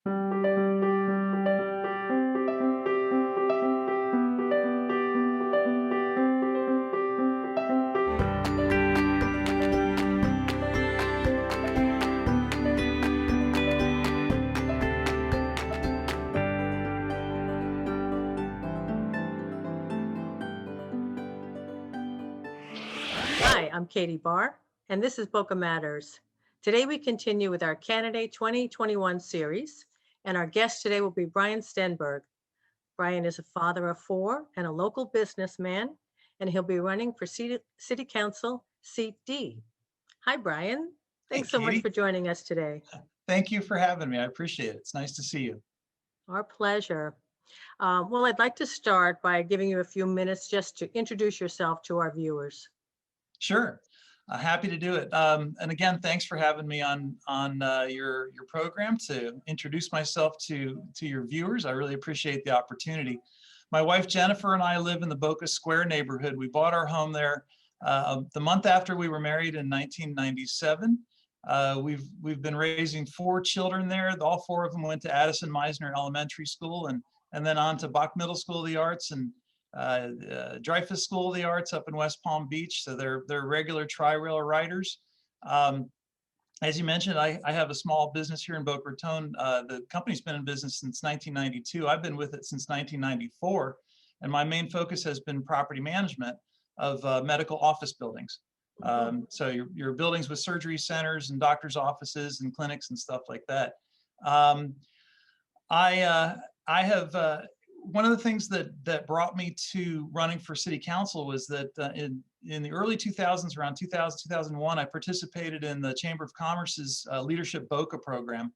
Hi, I'm Katie Barr, and this is Boca Matters. Today we continue with our Candidate 2021 series, and our guest today will be Brian Stenberg. Brian is a father of four and a local businessman, and he'll be running for City Council Seat D. Hi, Brian. Hey, Thanks so much Katie. for joining us today. Thank you for having me. I appreciate it. It's nice to see you. Our pleasure. Well, I'd like to start by giving you a few minutes just to introduce yourself to our viewers. Sure. Happy to do it. And again, thanks for having me on your program to introduce myself to your viewers. I really appreciate the opportunity. My wife Jennifer and I live in the Boca Square neighborhood. We bought our home there the month after we were married in 1997. We've been raising four children there. All four of them went to Addison Meisner Elementary School and then on to Bach Middle School of the Arts and Dreyfus School of the Arts up in West Palm Beach. So they're regular tri-rail riders. As you mentioned, I have a small business here in Boca Raton. The company's been in business since 1992. I've been with it since 1994. And my main focus has been property management of medical office buildings. So your buildings with surgery centers and doctors' offices and clinics and stuff like that. I have one of the things that brought me to running for city council was that in the early 2000s, around 2000, 2001, I participated in the Chamber of Commerce's Leadership Boca program.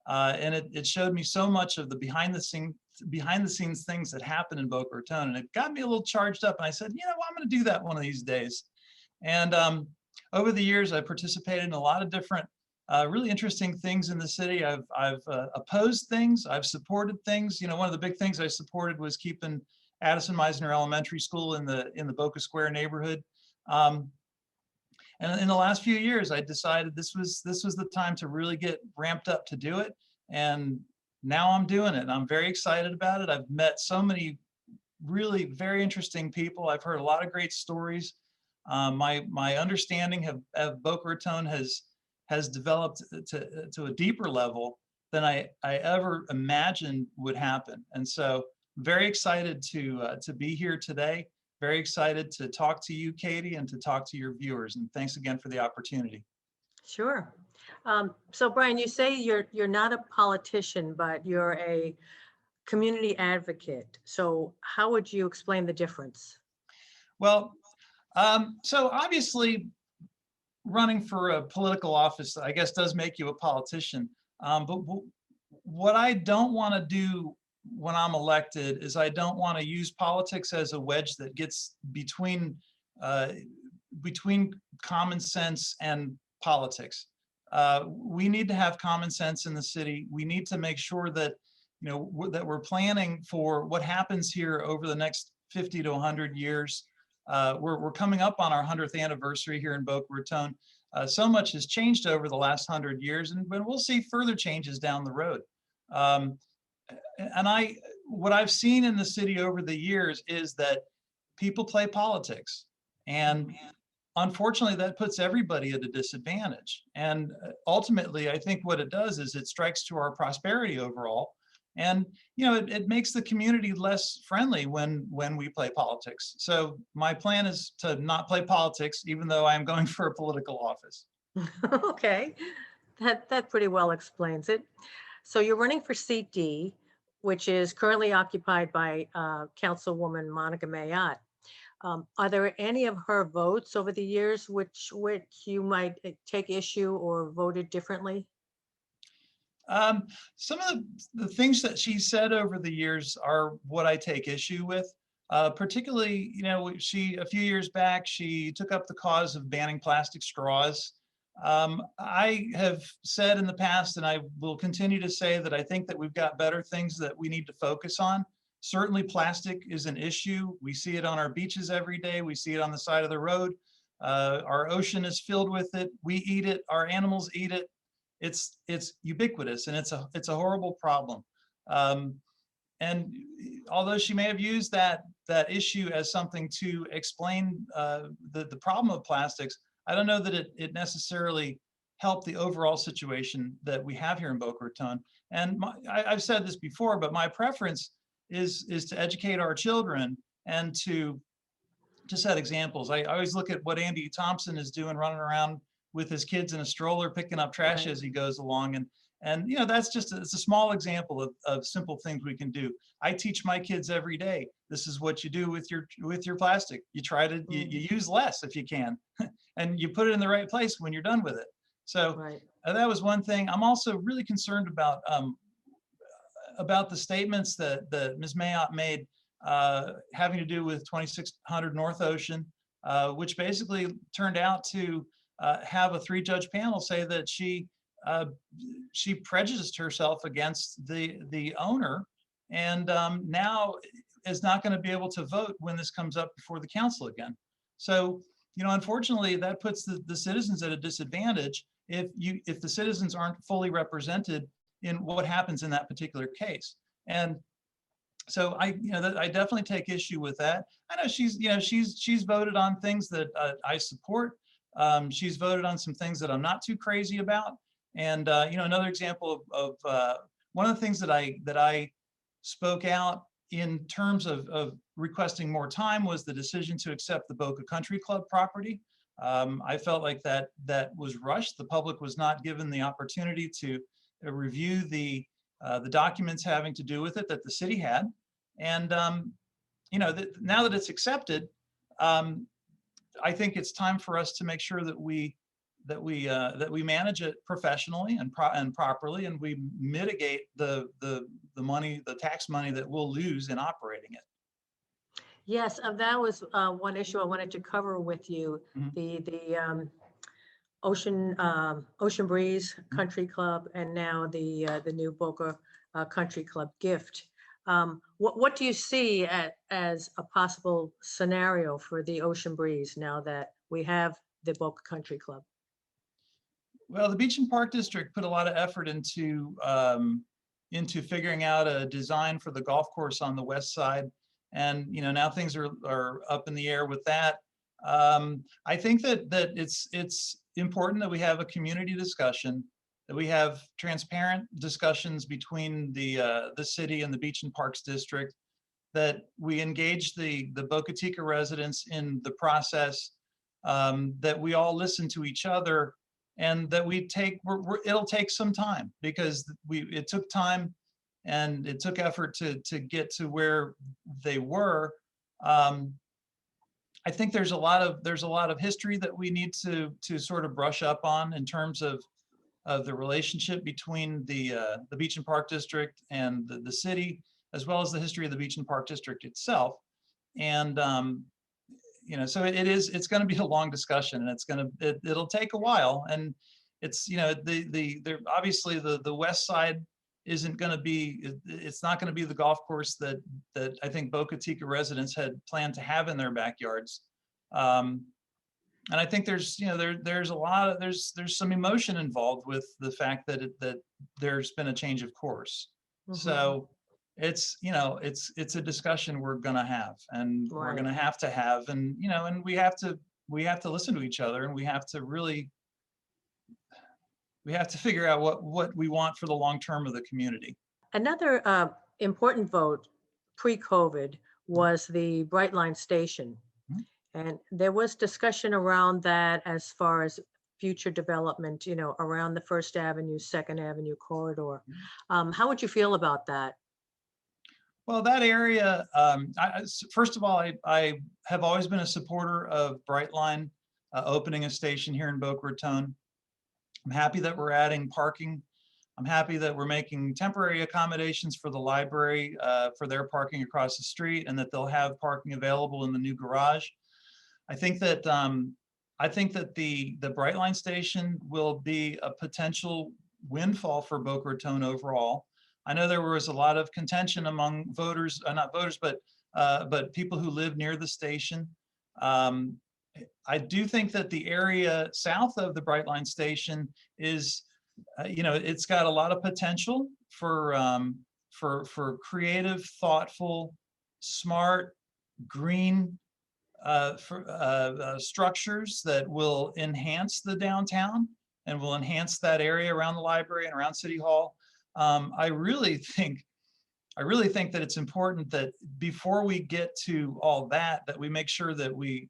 And it showed me so much of the behind the scenes things that happen in Boca Raton. And it got me a little charged up. And I said, you know, well, I'm going to do that one of these days. And over the years, I participated in a lot of different really interesting things in the city. I've opposed things. I've supported things. You know, one of the big things I supported was keeping Addison Meisner Elementary School in the Boca Square neighborhood. And in the last few years, I decided this was the time to really get ramped up to do it. And now I'm doing it. And I'm very excited about it. I've met so many really very interesting people. I've heard a lot of great stories. My understanding of Boca Raton has developed to a deeper level than I ever imagined would happen. And so very excited to be here today. Very excited to talk to you, Katie, and to talk to your viewers. And thanks again for the opportunity. Sure. So Brian, you say you're not a politician, but you're a community advocate. So how would you explain the difference? Well, so obviously running for a political office, I guess, does make you a politician. But what I don't want to do when I'm elected is I don't want to use politics as a wedge that gets between common sense and politics. We need to have common sense in the city. We need to make sure that that we're planning for what happens here over the next 50 to 100 years. We're coming up on our 100th anniversary here in Boca Raton. So much has changed over the last 100 years, and we'll see further changes down the road. And what I've seen in the city over the years is that people play politics, and unfortunately that puts everybody at a disadvantage. And ultimately, I think what it does is it strikes to our prosperity overall. And it makes the community less friendly when we play politics. So my plan is to not play politics, even though I'm going for a political office. Okay, that pretty well explains it. So you're running for seat D, which is currently occupied by Councilwoman Monica Mayotte. Are there any of her votes over the years which you might take issue or voted differently? Some of the things that she said over the years are what I take issue with. Particularly, a few years back, she took up the cause of banning plastic straws. I have said in the past, and I will continue to say, that I think that we've got better things that we need to focus on. Certainly plastic is an issue. We see it on our beaches every day. We see it on the side of the road. Our ocean is filled with it. We eat it. Our animals eat it. it's ubiquitous, and it's a horrible problem. Um, and although she may have used that issue as something to explain the problem of plastics, I don't know that it necessarily helped the overall situation that we have here in Boca Raton. And I've said this before, but my preference is to educate our children and to set examples. I always look at what Andy Thompson is doing, running around with his kids in a stroller, picking up trash Right. as he goes along. And you know, that's just, it's a small example of simple things we can do. I teach my kids every day, this is what you do with your plastic. You try to, you use less if you can, and you put it in the right place when you're done with it. So Right. that was one thing. I'm also really concerned about the statements that Ms. Mayotte made having to do with 2600 North Ocean, which basically turned out to have a 3-judge panel say that she prejudiced herself against the owner, and now is not going to be able to vote when this comes up before the council again. So, you know, unfortunately, that puts the citizens at a disadvantage if the citizens aren't fully represented in what happens in that particular case. And so I definitely take issue with that. I know she's voted on things that I support. She's voted on some things that I'm not too crazy about. And another example of one of the things that I spoke out in terms of requesting more time was the decision to accept the Boca Country Club property. I felt like that was rushed. The public was not given the opportunity to review the documents having to do with it that the city had. And now that it's accepted, I think it's time for us to make sure that we manage it professionally and properly, and we mitigate the money, the tax money that we'll lose in operating it. Yes, that was one issue I wanted to cover with you. Mhm. The Ocean Breeze Country Club, and now the new Boca Country Club gift. What do you see as a possible scenario for the Ocean Breeze now that we have the Boca Country Club? Well, the Beach and Park District put a lot of effort into figuring out a design for the golf course on the west side, and now things are up in the air with that. I think that it's important that we have a community discussion, that we have transparent discussions between the city and the Beach and Parks District, that we engage the Boca Chica residents in the process, that we all listen to each other, and that it'll take some time, because it took time and it took effort to get to where they were. I think there's a lot of history that we need to sort of brush up on in terms of the relationship between the Beach and Park District and the city, as well as the history of the Beach and Park District itself. And so it's going to be a long discussion, and it'll take a while. And it's obviously the west side isn't going to be, it's not going to be the golf course that I think Boca Chica residents had planned to have in their backyards. And I think there's some emotion involved with the fact that there's been a change of course. Mhm. So it's a discussion we're going to have, and we're going to have, and we have to listen to each other, and we have to figure out what we want for the long term of the community. Another important vote pre-COVID was the Brightline Station. Mhm. And there was discussion around that as far as future development, around the First Avenue, Second Avenue corridor. How would you feel about that? Well, that area, first of all, I have always been a supporter of Brightline opening a station here in Boca Raton. I'm happy that we're adding parking. I'm happy that we're making temporary accommodations for the library for their parking across the street, and that they'll have parking available in the new garage. I think that the Brightline station will be a potential windfall for Boca Raton overall. I know there was a lot of contention among voters, not voters, but people who live near the station. I do think that the area south of the Brightline station is you know, it's got a lot of potential for creative, thoughtful, smart, green structures that will enhance the downtown and will enhance that area around the library and around City Hall. I really think that it's important that before we get to all that, that we make sure that we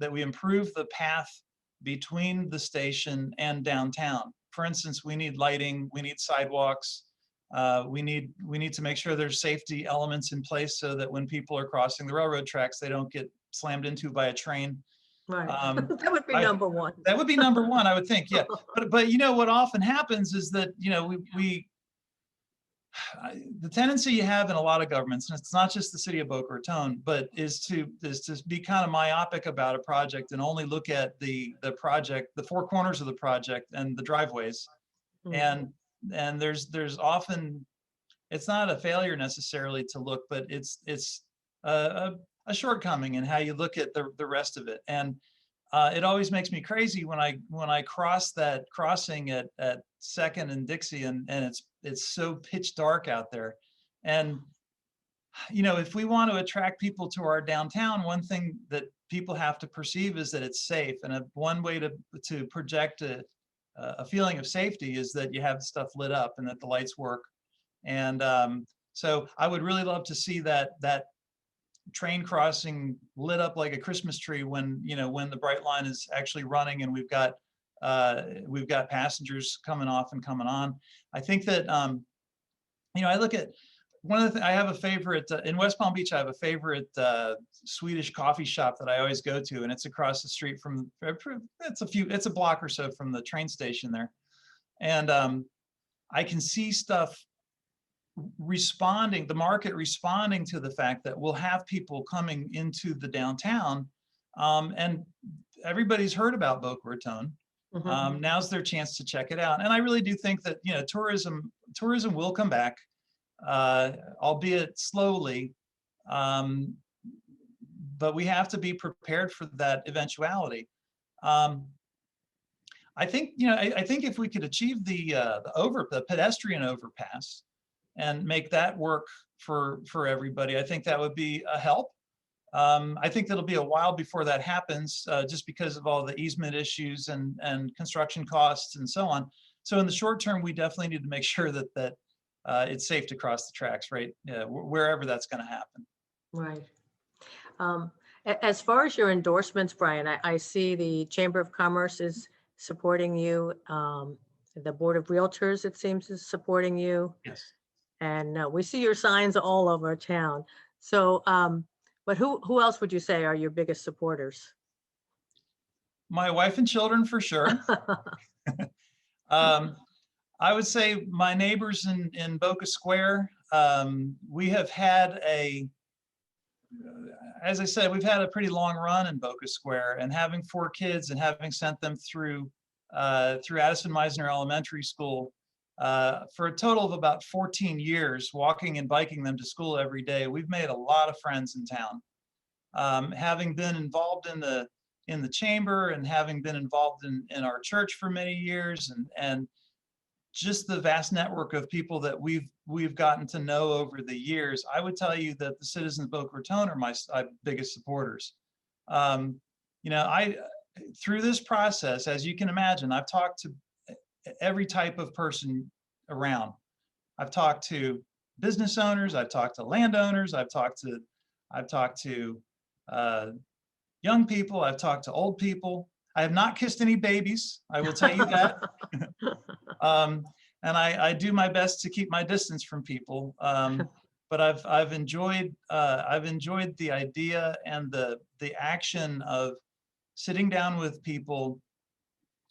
improve the path between the station and downtown. For instance, we need lighting, we need sidewalks, we need to make sure there's safety elements in place so that when people are crossing the railroad tracks, they don't get slammed into by a train. Right. Um, That would be I, number one. that would be number one, I would think. Yeah, but you know what often happens is that, you know, the tendency you have in a lot of governments, and it's not just the city of Boca Raton, but is to be kind of myopic about a project and only look at the project, the four corners of the project and the driveways. Mm. And there's often, it's not a failure necessarily to look, but it's a shortcoming in how you look at the rest of it. And it always makes me crazy when I cross that crossing at Second and Dixie, and it's so pitch dark out there. And you know, if we want to attract people to our downtown, one thing that people have to perceive is that it's safe. And one way to project a feeling of safety is that you have stuff lit up and that the lights work. And so I would really love to see that train crossing lit up like a Christmas tree when, you know, when the Brightline is actually running and we've got passengers coming off and coming on. I think that you know, I look at one of the I have a favorite in West Palm Beach. I have a favorite Swedish coffee shop that I always go to, and it's across the street from it's a block or so from the train station there. And I can see stuff the market responding to the fact that we'll have people coming into the downtown, and everybody's heard about Boca Raton. Mhm. Now's their chance to check it out. And I really do think that, you know, tourism will come back, albeit slowly. But we have to be prepared for that eventuality. I think, you know, I think if we could achieve the pedestrian overpass and make that work for everybody, I think that would be a help. I think that'll be a while before that happens, just because of all the easement issues and construction costs and so on. So in the short term, we definitely need to make sure that it's safe to cross the tracks, right? Wherever that's going to happen. Right. As far as your endorsements, Brian, I see the Chamber of Commerce is supporting you. The Board of Realtors, it seems, is supporting you. Yes. And we see your signs all over town. So, but who else would you say are your biggest supporters? My wife and children, for sure. I would say my neighbors in Boca Square. We have had as I said, we've had a pretty long run in Boca Square, and having 4 kids and having sent them through Addison Meisner Elementary School for a total of about 14 years, walking and biking them to school every day, we've made a lot of friends in town. Having been involved in the chamber and having been involved in our church for many years, and just the vast network of people that we've gotten to know over the years, I would tell you that the citizens of Boca Raton are my biggest supporters. You know, through this process, as you can imagine, I've talked to every type of person around. I've talked to business owners, I've talked to landowners, I've talked to young people, I've talked to old people. I have not kissed any babies, I will tell you that. And I do my best to keep my distance from people. But I've enjoyed the idea and the action of sitting down with people,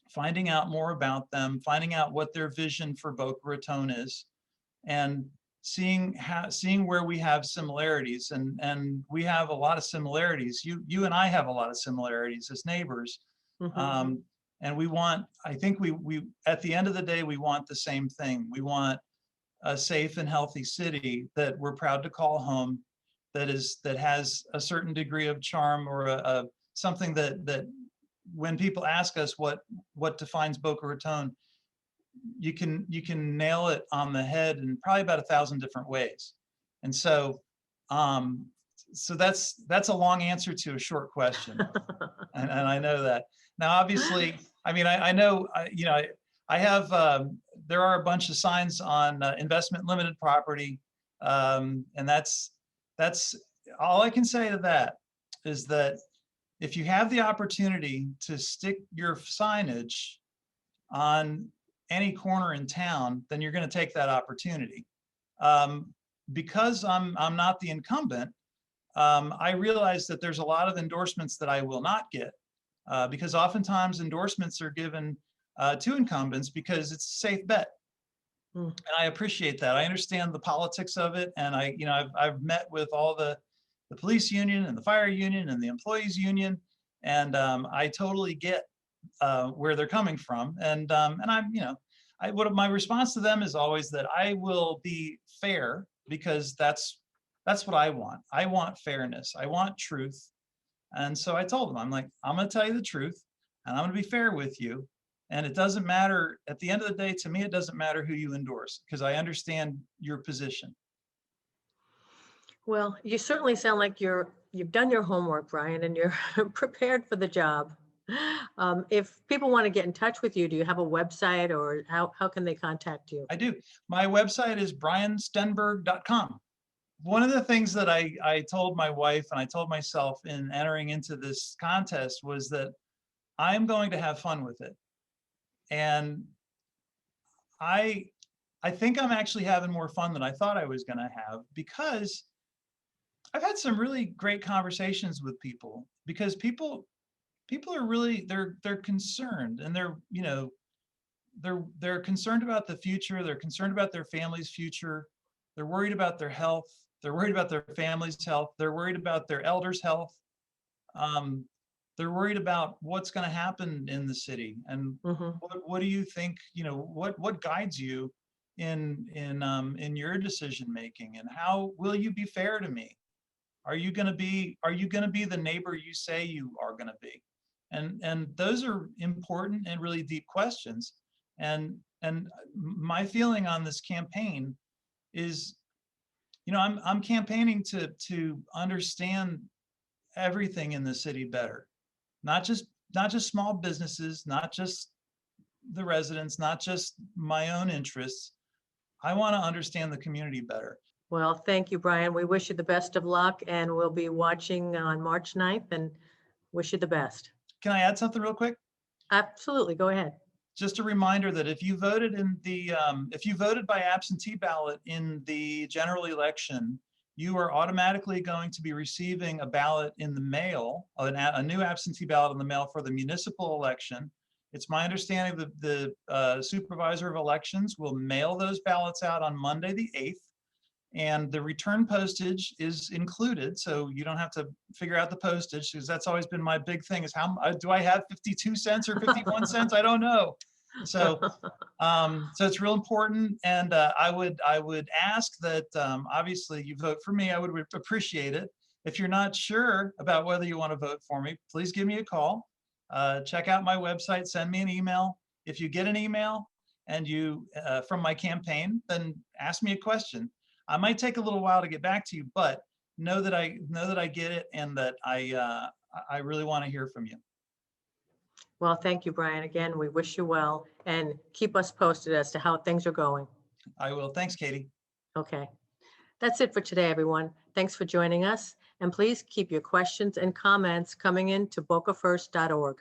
finding out more about them, finding out what their vision for Boca Raton is, and seeing where we have similarities. And we have a lot of similarities. You and I have a lot of similarities as neighbors. Mhm. And I think we at the end of the day, we want the same thing. We want a safe and healthy city that we're proud to call home, that has a certain degree of charm, or something that when people ask us what defines Boca Raton, you can nail it on the head in probably about 1,000 different ways. And so so that's a long answer to a short question. And I know that. Now, obviously, I mean, I know, you know, I have, there are a bunch of signs on investment limited property. And that's all I can say to that is that if you have the opportunity to stick your signage on any corner in town, then you're going to take that opportunity. Because I'm not the incumbent, I realize that there's a lot of endorsements that I will not get because oftentimes endorsements are given to incumbents because it's a safe bet. And I appreciate that. I understand the politics of it, and you know, I've met with all the police union and the fire union and the employees union, and I totally get where they're coming from. And I'm, you know, what my response to them is always that I will be fair because that's what I want. I want fairness. I want truth. And so I told them, I'm like, I'm going to tell you the truth, and I'm going to be fair with you. And it doesn't matter, at the end of the day, to me, it doesn't matter who you endorse because I understand your position. Well, you certainly sound like you've done your homework, Brian, and you're prepared for the job. If people want to get in touch with you, do you have a website, or how can they contact you? I do. My website is brianstenberg.com. One of the things that I told my wife and I told myself in entering into this contest was that I'm going to have fun with it. And I think I'm actually having more fun than I thought I was going to have because I've had some really great conversations with people, because people are really, they're concerned, and they're, you know, they're concerned about the future. They're concerned about their family's future. They're worried about their health. They're worried about their family's health. They're worried about their elders' health. They're worried about what's going to happen in the city. And what do you think, you know, what guides you in your decision making, and how will you be fair to me? Are you going to be the neighbor you say you are going to be? And those are important and really deep questions. And my feeling on this campaign is, you know, I'm campaigning to understand everything in the city better, not just small businesses, not just the residents, not just my own interests. I want to understand the community better. Well, thank you, Brian. We wish you the best of luck, and we'll be watching on March 9th and wish you the best. Can I add something real quick? Absolutely. Go ahead. Just a reminder that if you voted if you voted by absentee ballot in the general election, you are automatically going to be receiving a ballot in the mail, a new absentee ballot in the mail for the municipal election. It's my understanding that the supervisor of elections will mail those ballots out on Monday the 8th. And the return postage is included, so you don't have to figure out the postage, because that's always been my big thing, is how do I have 52 cents or 51 cents? I don't know. So so it's real important. And I would ask that obviously you vote for me. I would appreciate it. If you're not sure about whether you want to vote for me, please give me a call. Check out my website, send me an email. If you get an email and you from my campaign, then ask me a question. I might take a little while to get back to you, but know that I get it, and that I really want to hear from you. Well, thank you, Brian. Again, we wish you well, and keep us posted as to how things are going. I will. Thanks, Katie. Okay. That's it for today, everyone. Thanks for joining us, and please keep your questions and comments coming in to bocafirst.org.